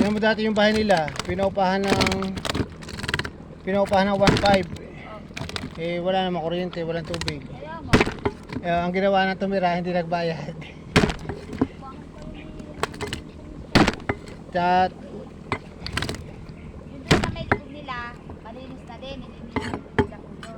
Tingnan mo dati yung bahay nila, pinaupahan ng 1.5. Eh wala namang kuryente, walang tubig. Ang ginawa ng tumira, hindi nagbayad. At Yung doon sa may likod nila, malinis na din, hindi nila puno.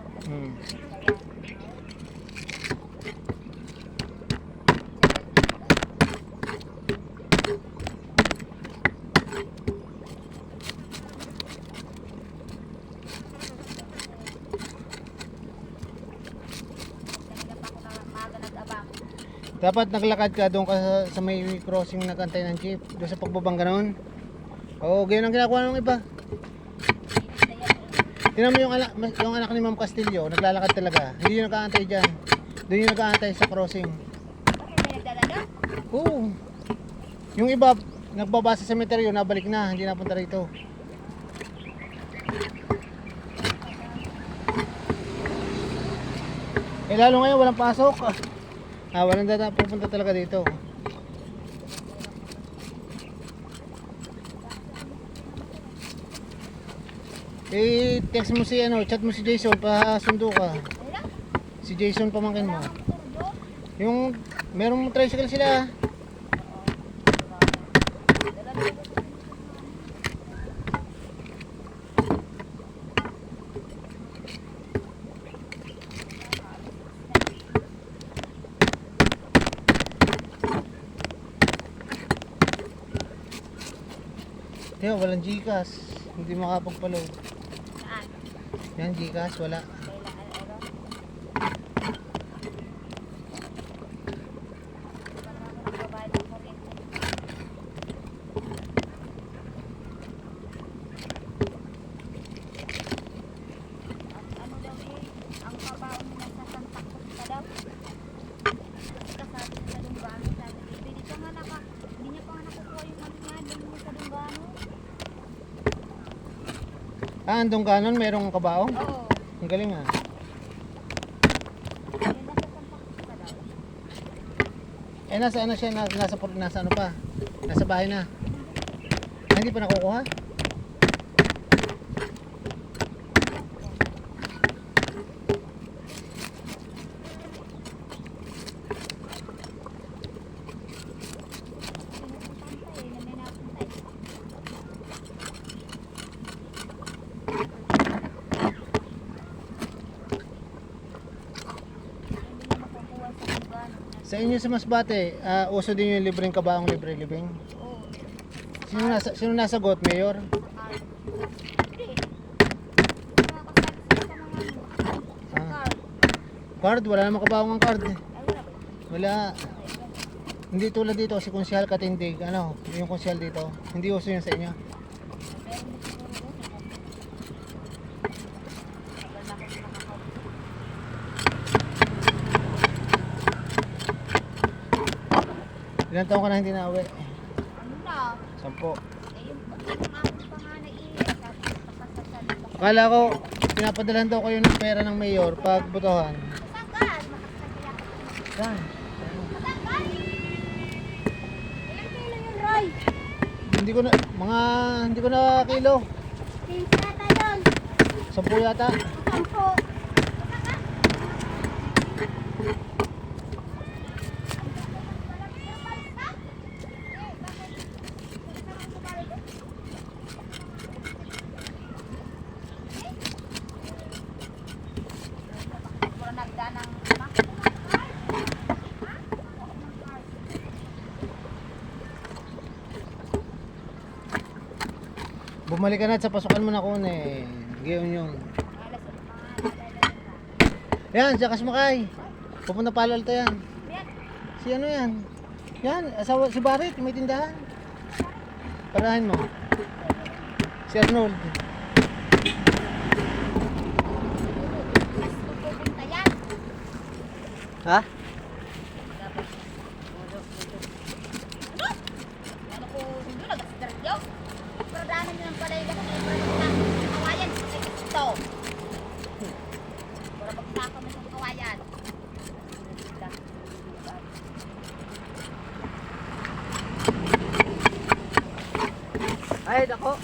Dapat naglakad ka doon ka sa may crossing nagantay ng jeep, doon sa pagbabang ganoon. Oo, ganyan ang ginagawa ng iba. Tingnan mo yung anak ni Ma'am Castillo, naglalakad talaga. Hindi yung nag-aantay diyan. Doon yung nag-aantay sa crossing. Bakit may nagdadala? Oo. Yung iba nagbaba sa cemetery, nabalik na, hindi napunta rito. Eh lalo ngayon walang pasok. Walang data pupunta talaga dito. Eh text mo si chat mo si Jason pa sundo ka. Si Jason pamangkin mo. Yung merong tricycle sila. Yo, walang Gcash. Hindi makapagpaload. Saan? Yan, Gcash, wala. Andong kanon, merong kabaong? Oo. Ang galing ah. Eh nasa ano siya, nasa ano pa? Nasa bahay na. Hindi pa nakukuha? Sa inyo sa Masbate, uso din yung libreng kabaong, libre libing. Sino nasagot, Mayor? Card, wala namang kabaong ang card. Wala. Hindi tulad dito si Konsyal Katindig, yung konsyal dito. Hindi uso yun sa inyo. Ilang taon ka na hindi nauwi? Ano na? 10. Eh, yung pa nga naiiyak. Akala ko, pinapadalhan daw kayo ng pera ng mayor pag botohan. Saan ka? Saan? Saan ka? Ilang kilo yun, Roy? Hindi ko na kilo. 10 yata yun. 10 yata. 10. Bumalik ka na at sa pasukan mo na kuna eh. Gayon yun. Yan, siya Kasmakay. Pupunta Palo Alto yan. Si ano yan? Yan, asawa si Barret, may tindahan. Parahan mo. Si Arnold. Ha? Ano ko, hindi nag-start yun. Pero daanan nyo ng palay kasi may kawayan. Ito. Para pagsaka mo ng kawayan. Ay, nako.